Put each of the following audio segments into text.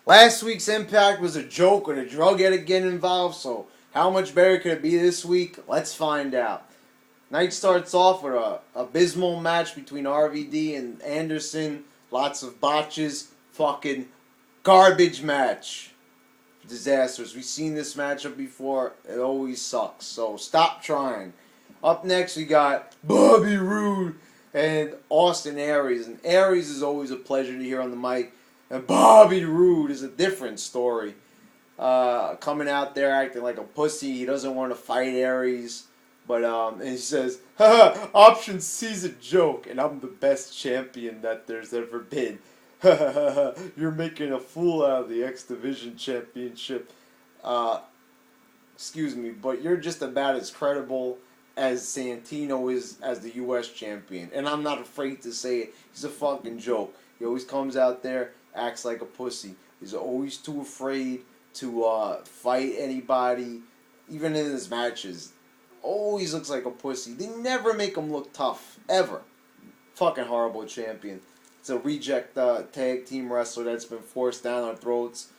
Last week's Impact was a joke with a drug addict getting involved, so how much better could it be this week? Let's find out. Night starts off with a abysmal match between RVD and Anderson. Lots of botches. Fucking garbage match. Disasters. We've seen this matchup before. It always sucks. So stop trying. Up next we got Bobby Roode and Austin Aries. And Aries is always a pleasure to hear on the mic. And Bobby Roode is a different story. Coming out there acting like a pussy. He doesn't want to fight Aries. But and he says, haha, Option C's a joke, and I'm the best champion that there's ever been. You're making a fool out of the X Division Championship. Excuse me, but you're just about as credible as Santino is as the U.S. champion. And I'm not afraid to say it. He's a fucking joke. He always comes out there, acts like a pussy. He's always too afraid to fight anybody, even in his matches. Always looks like a pussy. They never make him look tough. Ever. Fucking horrible champion. It's a reject tag team wrestler that's been forced down our throats.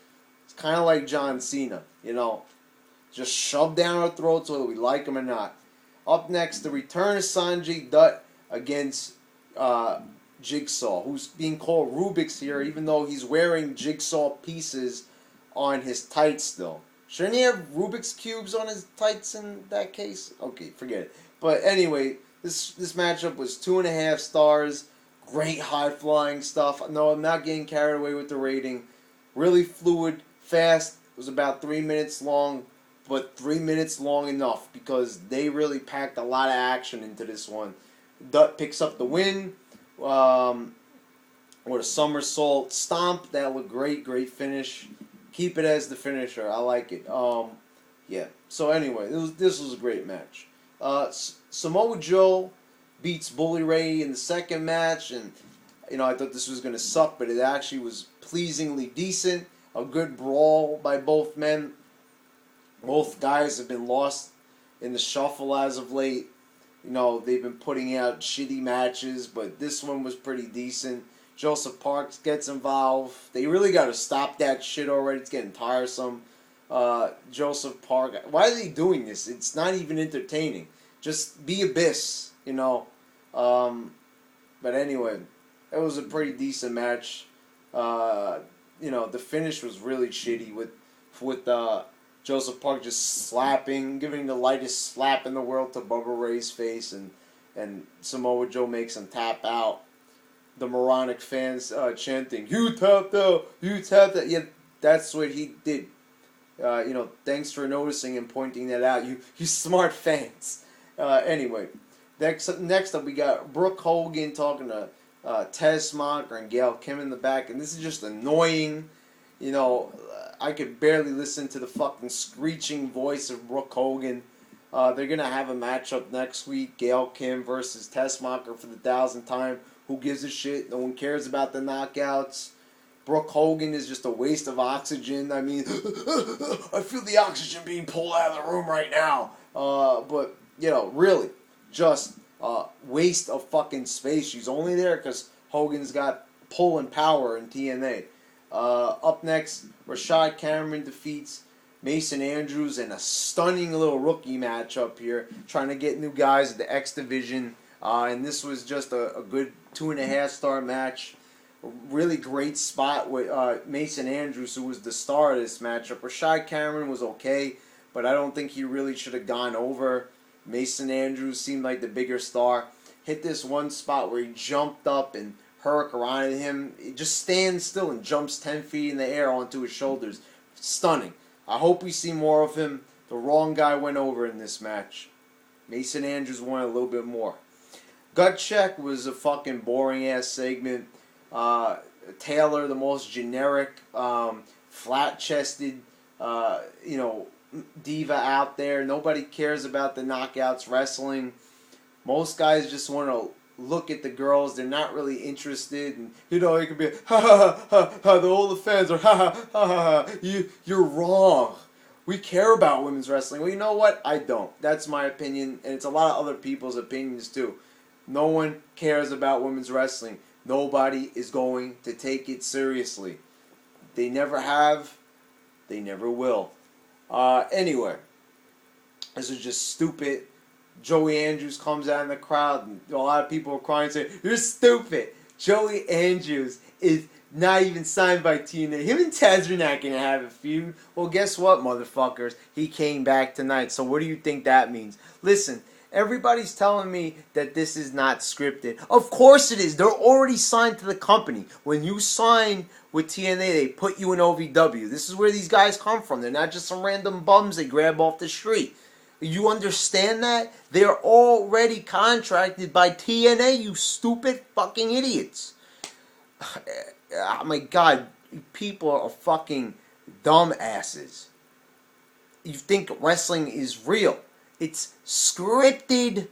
It's kind of like John Cena, you know. Just shoved down our throats whether we like him or not. Up next, the return of Sanjay Dutt against Jigsaw, who's being called Rubik's here, even though he's wearing Jigsaw pieces on his tights still. Shouldn't he have Rubik's Cubes on his tights in that case? Okay, forget it. But anyway, this matchup was 2.5 stars. Great high-flying stuff. No, I'm not getting carried away with the rating. Really fluid, fast. It was about 3 minutes long, but 3 minutes long enough because they really packed a lot of action into this one. Dutt picks up the win with a somersault stomp. That looked great. Great finish. Keep it as the finisher. I like it. Yeah. So anyway, this was a great match. Samoa Joe beats Bully Ray in the second match, and I thought this was gonna suck, but it actually was pleasingly decent. A good brawl by both men. Both guys have been lost in the shuffle as of late. They've been putting out shitty matches, but this one was pretty decent. Joseph Parks gets involved. They really got to stop that shit already. It's getting tiresome. Joseph Park. Why are they doing this? It's not even entertaining. Just be Abyss, But anyway, it was a pretty decent match. The finish was really shitty with Joseph Park just slapping, giving the lightest slap in the world to Bubba Ray's face, and Samoa Joe makes him tap out. The moronic fans chanting, "You tapped out! You tapped out!" Yeah, that's what he did. Thanks for noticing and pointing that out. You smart fans. Anyway, next up we got Brooke Hogan talking to Tess Mocker and Gail Kim in the back, and this is just annoying. I could barely listen to the fucking screeching voice of Brooke Hogan. They're gonna have a matchup next week: Gail Kim versus Tess Mocker for the 1,000th time. Who gives a shit? No one cares about the knockouts. Brooke Hogan is just a waste of oxygen. I mean, I feel the oxygen being pulled out of the room right now. But, really, just waste of fucking space. She's only there because Hogan's got pull and power in TNA. Up next, Rashad Cameron defeats Mason Andrews in a stunning little rookie match up here, trying to get new guys at the X Division. And this was just a good 2.5 star match. A really great spot with Mason Andrews, who was the star of this matchup. Rashad Cameron was okay, but I don't think he really should have gone over. Mason Andrews seemed like the bigger star. Hit this one spot where he jumped up and hurricaned him. He just stands still and jumps 10 feet in the air onto his shoulders. Stunning. I hope we see more of him. The wrong guy went over in this match. Mason Andrews wanted a little bit more. Gut Check was a fucking boring ass segment. Taylor, the most generic, flat chested, diva out there. Nobody cares about the knockouts wrestling. Most guys just want to look at the girls. They're not really interested. And, it could be, ha ha ha ha, all the fans are, ha ha ha ha. You're wrong. We care about women's wrestling. Well, you know what? I don't. That's my opinion, and it's a lot of other people's opinions too. No one cares about women's wrestling. Nobody is going to take it seriously. They never have. They never will. Anyway, this is just stupid. Joey Andrews comes out in the crowd, and a lot of people are crying, saying, "You're stupid." Joey Andrews is not even signed by TNA. Him and Taz are not going to have a feud. Well, guess what, motherfuckers? He came back tonight. So what do you think that means? Listen, everybody's telling me that this is not scripted. Of course it is. They're already signed to the company. When you sign with TNA, they put you in OVW. This is where these guys come from. They're not just some random bums they grab off the street. You understand that? They're already contracted by TNA, you stupid fucking idiots. Oh my God, people are fucking dumbasses. You think wrestling is real. It's scripted.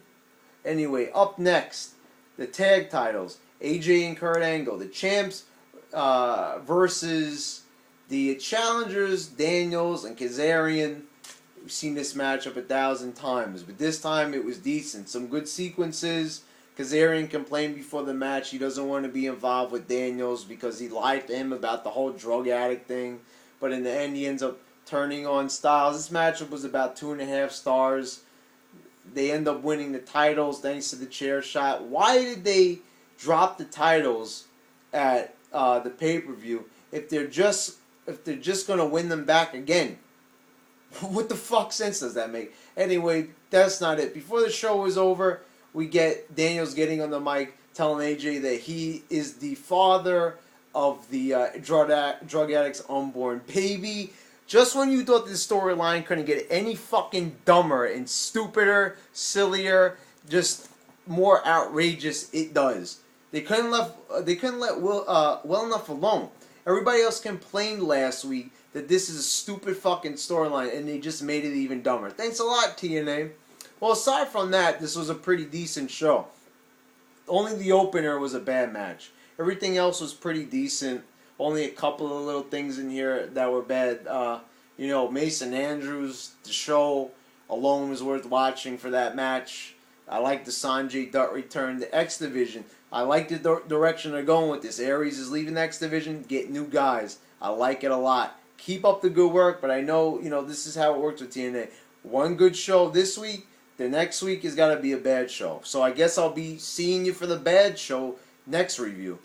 Anyway, up next, the tag titles. AJ and Kurt Angle. The champs versus the challengers, Daniels and Kazarian. We've seen this matchup 1,000 times, but this time it was decent. Some good sequences. Kazarian complained before the match he doesn't want to be involved with Daniels because he lied to him about the whole drug addict thing. But in the end, he ends up turning on Styles. This matchup was about 2.5 stars. They end up winning the titles thanks to the chair shot. Why did they drop the titles at the pay-per-view if they're just going to win them back again? What the fuck sense does that make? Anyway, that's not it. Before the show was over, we get Daniels getting on the mic telling AJ that he is the father of the drug addict's unborn baby. Just when you thought this storyline couldn't get any fucking dumber and stupider, sillier, just more outrageous, it does. They couldn't let well enough alone. Everybody else complained last week that this is a stupid fucking storyline, and they just made it even dumber. Thanks a lot, TNA. Well, aside from that, this was a pretty decent show. Only the opener was a bad match. Everything else was pretty decent. Only a couple of little things in here that were bad. Mason Andrews, the show alone was worth watching for that match. I like the Sanjay Dutt return. The X Division, I like the direction they're going with this. Aries is leaving the X Division, get new guys. I like it a lot. Keep up the good work, but I know, this is how it works with TNA. One good show this week, the next week has got to be a bad show. So I guess I'll be seeing you for the bad show next review.